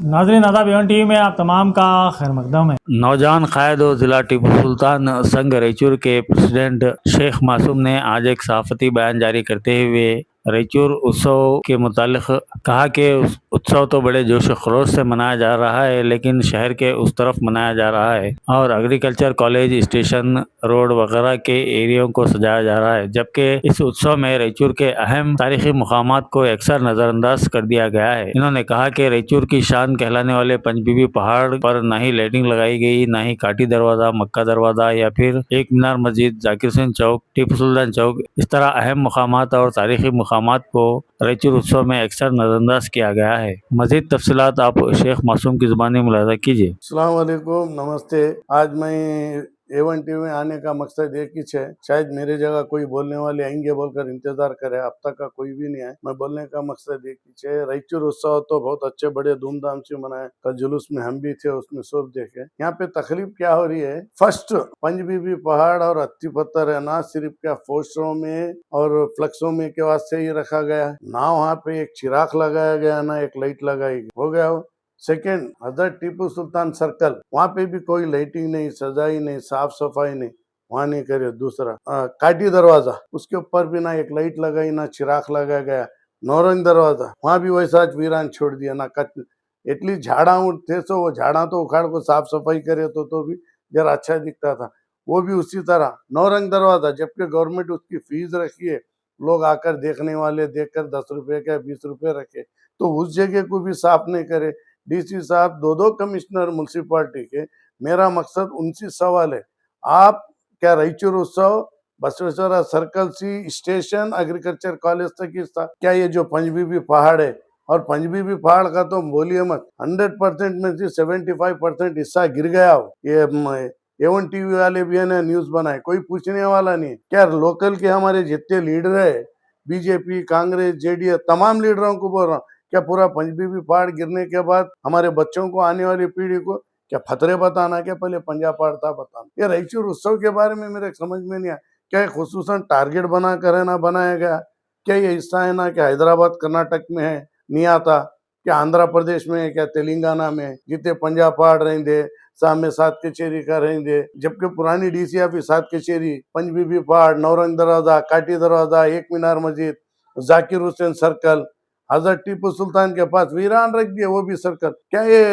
नाज़रीन आदाब, Avon TV में आप तमाम का खैर मकदम है। नौजवान कायद और जिला टीपू सुल्तान संघ रैचूर के प्रेसिडेंट शेख मासूम ने आज एक सहाफती बयान जारी करते हुए रैचूर उत्सव के मुतालिक कहा कि उत्सव तो बड़े जोश व खरोश से मनाया जा रहा है, लेकिन शहर के उस तरफ मनाया जा रहा है और एग्रीकल्चर कॉलेज, स्टेशन, रोड वगैरह के एरियो को सजाया जा रहा है, जबकि इस उत्सव में रैचूर के अहम तारीखी मुकामात को अक्सर नज़रअंदाज कर दिया गया है। इन्होंने कहा कि रैचूर की शान कहलाने वाले पंचबीबी पहाड़ पर न ही लाइटिंग लगाई गई, न ही काटी दरवाज़ा, मक्का दरवाज़ा या फिर एक मीनार मस्जिद, जाकिर हुसैन चौक, टीपू सुल्तान चौक, इस तरह अहम मुकामात और तारीखी मुकामात को रैचूर उत्सव में अक्सर नज़रअंदाज किया गया है। मज़ीद तफसीलात आप शेख मासूम की ज़ुबानी मुलाज़ा कीजिए। अस्सलाम वालेकुम, नमस्ते। आज मैं A1 टीवी में आने का मकसद एक ही है, शायद मेरे जगह कोई बोलने वाले आएंगे बोलकर इंतजार करे, अब तक का कोई भी नहीं आया। मैं बोलने का मकसद एक ही है, रैचूर उत्सव तो बहुत अच्छे बड़े धूमधाम से मनाए, कल जुलूस में हम भी थे, उसमें सब देखे। यहाँ पे तकलीफ क्या हो रही है, फर्स्ट पंचबीबी पहाड़ और अत्ती पत्थर है ना, सिर्फ क्या पोस्टरों में और फ्लक्सों में के वास्ते ही रखा गया ना, वहाँ पे एक चिराग लगाया गया ना एक लाइट लगाई गई, हो गया हो। सेकेंड, हजरत टीपू सुल्तान सर्कल, वहाँ पे भी कोई लाइटिंग नहीं, सजाई नहीं, साफ सफाई नहीं, वहाँ नहीं करे। दूसरा काटी दरवाजा, उसके ऊपर भी ना एक लाइट लगाई ना चिराग लगाया गया। नौरंग दरवाजा, वहाँ भी वैसा वीरान छोड़ दिया ना एटलीस्ट झाड़ा उठते तो वो झाड़ा तो उखाड़ को साफ सफाई करे तो भी जरा अच्छा दिखता था, वो भी उसी तरह। नौरंग दरवाजा, जबकि गवर्नमेंट उसकी फीस रखी है, लोग आकर देखने वाले देखकर 10 रुपए का 20 रुपए रखे, तो उस जगह को भी साफ नहीं करे। डीसी साहब, दो कमिश्नर म्यूनसिपालिटी के, मेरा मकसद उनसे सवाल है, आप क्या रैचूर उत्सव बसवेश्वरा सर्कल से स्टेशन एग्रीकल्चर कॉलेज तक ही था क्या? ये जो पंचबीबी पहाड़ है, और पंचबीबी पहाड़ का तो बोलिए मत, 100% में से 75% हिस्सा गिर गया हो। ये A1 टीवी वाले भी है ना न्यूज बनाए, कोई पूछने वाला नहीं। क्या लोकल के हमारे जितने लीडर है, बीजेपी, कांग्रेस, जेडीएस, तमाम लीडरों को बोल रहा हूँ, क्या पूरा पंचबीबी पहाड़ गिरने के बाद हमारे बच्चों को, आने वाली पीढ़ी को क्या फतरे बताना, क्या पहले पंजाब पहाड़ था बताना? ये रैचूर उत्सव के बारे में मेरे समझ में नहीं आया, क्या ये खुसूसन टारगेट बना कर है ना बनाया गया? क्या ये हिस्सा है ना क्या हैदराबाद कर्नाटक में है, नहीं आता क्या? आंध्र प्रदेश में है क्या? तेलंगाना में है? जितने पंजाब पहाड़ रहेंगे सामने सात कचेरी का रहेंगे, जबकि पुरानी डीसी ऑफिस सात कचेरी, पंचबीबी पहाड़, नौरंग दरवाजा, काटी दरवाजा, एक मीनार मस्जिद, जाकिर हुसैन सर्कल, हजरत टीपू सुल्तान के पास वीरान रख दिए, वो भी सर्कल। क्या ये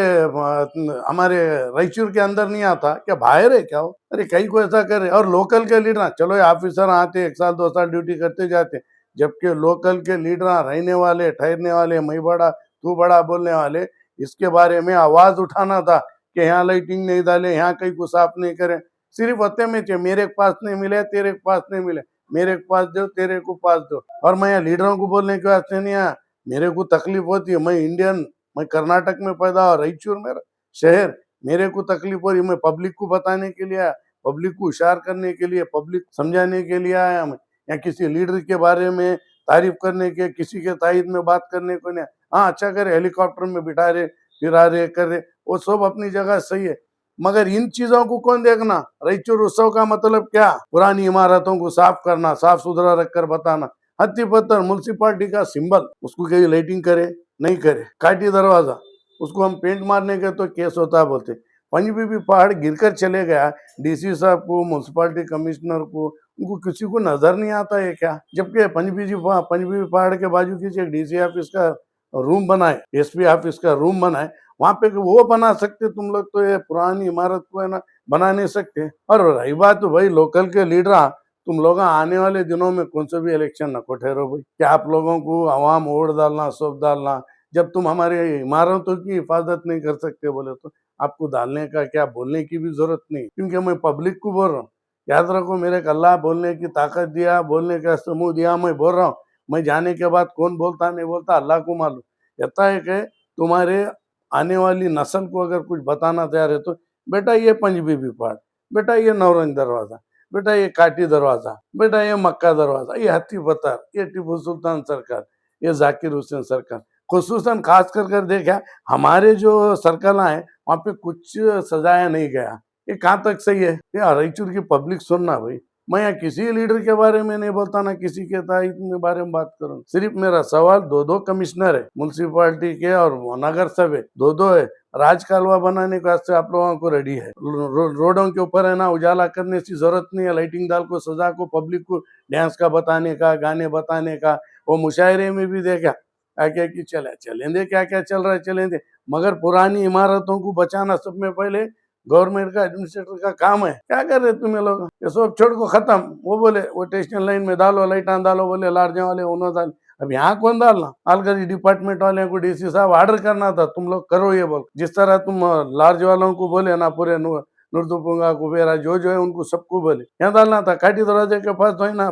हमारे रैचूर के अंदर नहीं आता क्या? बाहर है क्या हो? अरे कहीं को ऐसा करे। और लोकल के लीडर, चलो ये ऑफिसर आते 1 साल 2 साल ड्यूटी करते जाते, जबकि लोकल के लीडर रहने वाले, ठहरने वाले, मैं बड़ा तू बड़ा बोलने वाले, इसके बारे में आवाज उठाना था कि यहाँ लाइटिंग नहीं डाले, यहाँ कहीं को साफ नहीं करे। सिर्फ होते में मेरे पास नहीं मिले, तेरे पास नहीं मिले, मेरे को पास दो, तेरे को पास दो। और मैं यहाँ लीडरों को बोलने के वास्ते नहीं आया, मेरे को तकलीफ होती है, मैं इंडियन, मैं कर्नाटक में पैदा और रैचूर मेरा शहर, मेरे को तकलीफ हो रही, मैं पब्लिक को बताने के लिए आया, पब्लिक को हुशार करने के लिए, पब्लिक समझाने के लिए आया मैं। या किसी लीडर के बारे में तारीफ करने के, किसी के तायद में बात करने को नहीं। हाँ अच्छा करे, हेलीकॉप्टर में बिठा रहे, फिरा रहे, कर रहे, वो सब अपनी जगह सही है, मगर इन चीजों को कौन देखना? रैचूर उत्सव का मतलब क्या? पुरानी इमारतों को साफ करना, साफ सुथरा रखकर बताना। हत्ती पत्थर म्यूनसिपालिटी का सिंबल, उसको कहीं लाइटिंग करे नहीं करे। काटी दरवाजा, उसको हम पेंट मारने के तो केस होता है बोलते। पंचबीबी पहाड़ गिरकर चले गया, डीसी साहब को, म्यूनसिपालिटी कमिश्नर को, उनको किसी को नजर नहीं आता है क्या? जबकि पंचबीबी पहाड़ के बाजू की डीसी ऑफिस का रूम बनाए, एसपी ऑफिस का रूम बनाए, वहां पे वो बना सकते, तुम लोग तो ये पुरानी इमारत को है ना बना नहीं सकते। और रही बात तो भाई लोकल के लीडर, तुम लोग आने वाले दिनों में कौन से भी इलेक्शन न को ठहरो भाई, क्या आप लोगों को आवाम वोट डालना, सब डालना, जब तुम हमारे इमारतों की हिफाजत नहीं कर सकते बोले तो आपको डालने का क्या, बोलने की भी जरूरत नहीं। क्योंकि मैं पब्लिक को बोल रहा हूँ, याद रखो, मेरे को अल्लाह बोलने की ताकत दिया, बोलने का समूह दिया, मैं बोल रहा हूँ। मैं जाने के बाद कौन बोलता नहीं बोलता अल्लाह को मालूम। कहता है कि तुम्हारे आने वाली नस्ल को अगर कुछ बताना तैयार है तो बेटा ये पंचबीबी पहाड़, बेटा ये नौरंग दरवाजा, बेटा ये काटी दरवाजा, बेटा ये मक्का दरवाजा, ये हत्ती पत्थर, ये टीपू सुल्तान सर्कल, ये जाकिर हुसैन सर्कल। खुसूसन खास कर देखा, हमारे जो सर्कल है वहाँ पे कुछ सजाया नहीं गया, ये कहाँ तक सही है? ये रैचूर की पब्लिक सुनना भाई, मैं यहाँ किसी लीडर के बारे में नहीं बोलता, ना किसी के के बारे में बात करूँ। सिर्फ मेरा सवाल दो कमिश्नर है म्यूनसिपालिटी के और नगर सभा दो है, राजकालवा बनाने के वास्ते आप लोगों को रेडी है। रोडों के ऊपर है ना उजाला करने की जरूरत नहीं है, लाइटिंग डाल को सजा को पब्लिक को डांस का बताने का, गाने बताने का। वो मुशायरे में भी देखा क्या कि चलेंगे क्या क्या चल रहा है चलेंगे, मगर पुरानी इमारतों को बचाना सब में पहले गवर्नमेंट का एडमिनिस्ट्रेटर का काम है। क्या कर रहे तुम्हें लोग, ये सब छोड़ को खत्म। वो बोले वो स्टेशन लाइन में डालो लाइटा डालो, बोले लार्जे वाले उन्होंने डाल। अब यहाँ कौन डालना, आलगरी डिपार्टमेंट वाले को डीसी साहब ऑर्डर करना था तुम लोग करो ये बोल। जिस तरह तुम लार्ज वालों को बोले ना, पूरे नुर्दुपुंगा कुबेरा जो है उनको सबको बोले यहाँ डालना था। काटी दरवाजे के पास तो है ना,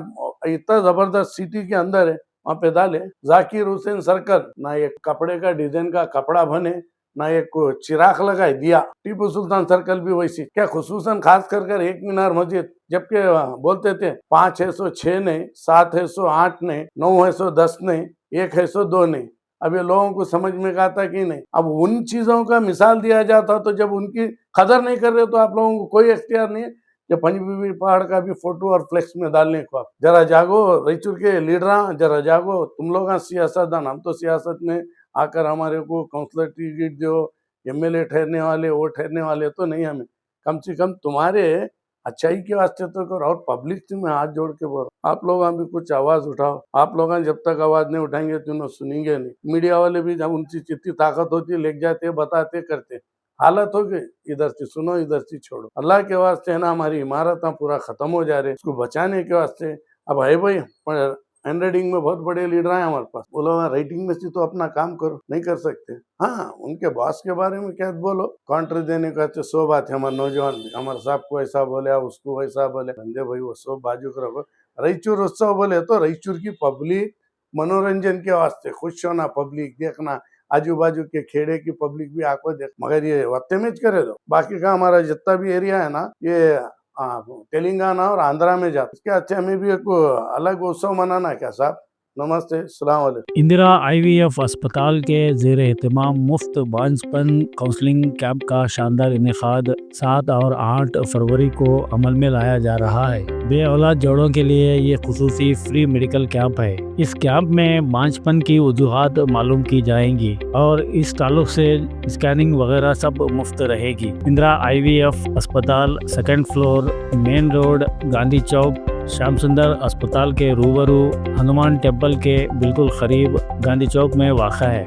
इतना जबरदस्त सिटी के अंदर है, वहाँ पे डाले। जाकिर हुसैन सर्कल, ना एक कपड़े का डिजाइन का कपड़ा बने, ना एक चिराग लगाए दिया। टीपू सुल्तान सर्कल भी वैसी, क्या खुसूसन खास कर एक मीनार मस्जिद, जबकि बोलते थे 5 है 106 नहीं, 7 है 108 नहीं, 9 है 110 नहीं, 1 है 102 नहीं। अब ये लोगों को समझ में आता कि नहीं। अब उन चीजों का मिसाल दिया जाता, तो जब उनकी कदर नहीं कर रहे तो आप लोगों को कोई इख्तियार नहीं है कि पंजबीबी पहाड़ का भी फोटो और फ्लेक्स में डालने को। जरा जागो रायचूर के लीडर, जरा जागो तुम लोग सियासतदान। हम तो सियासत में आकर हमारे को काउंसलर टिकट दो, एमएलए ठहरने वाले, वो ठहरने वाले तो नहीं। हमें कम से कम तुम्हारे अच्छाई के वास्ते तो करो। और पब्लिक से मैं हाथ जोड़ के बोल, आप लोग भी कुछ आवाज उठाओ। आप लोग जब तक आवाज नहीं उठाएंगे तो सुनेंगे नहीं। मीडिया वाले भी जब उनकी जितनी ताकत होती है लेके जाते, बताते, करते। हालत हो गई इधर से सुनो इधर से छोड़ो। अल्लाह के वास्ते है ना, हमारी इमारत पूरा खत्म हो जा रहे, इसको बचाने के वास्ते। अब है भाई हैंड राइटिंग में बहुत बड़े लीडर हैं हमारे पास, बोलो राइटिंग में से तो अपना काम करो, नहीं कर सकते। हाँ, उनके बॉस के बारे में क्या बोलो, काउंटर देने का तो 100 बात है। हमारे नौजवान हमारे साहब को ऐसा बोले, उसको वैसा बोले, धंधे भाई वो सब बाजू करो। रायचूर उत्सव बोले तो रायचूर की पब्लिक मनोरंजन के वास्ते खुश होना, पब्लिक देखना, आजू बाजू के खेड़े की पब्लिक भी आको देख। मगर ये वत्ते में करे दो, बाकी का हमारा जितना भी एरिया है ना, ये तेलंगाना और आंध्रा में जाता। इसके अच्छे हमें भी एक अलग उत्सव मनाना क्या साहब। नमस्ते, अस्सलाम वालेकुम। इंदिरा IVF अस्पताल के ज़ेर एहतमाम मुफ्त बांझपन काउंसलिंग कैंप का शानदार इनेकाद 7 और 8 फरवरी को अमल में लाया जा रहा है। बे औलाद जोड़ों के लिए ये खुसूसी फ्री मेडिकल कैंप है। इस कैंप में बांझपन की वजूहात मालूम की जाएंगी और इस ताल्लुक से स्कैनिंग वगैरह सब मुफ्त रहेगी। इंदिरा IVF अस्पताल 2nd floor, main road, Gandhi Chowk, Shyam Sundar अस्पताल के रूबरू, हनुमान टेम्पल के बिल्कुल करीब, गांधी चौक में वाक़ा है।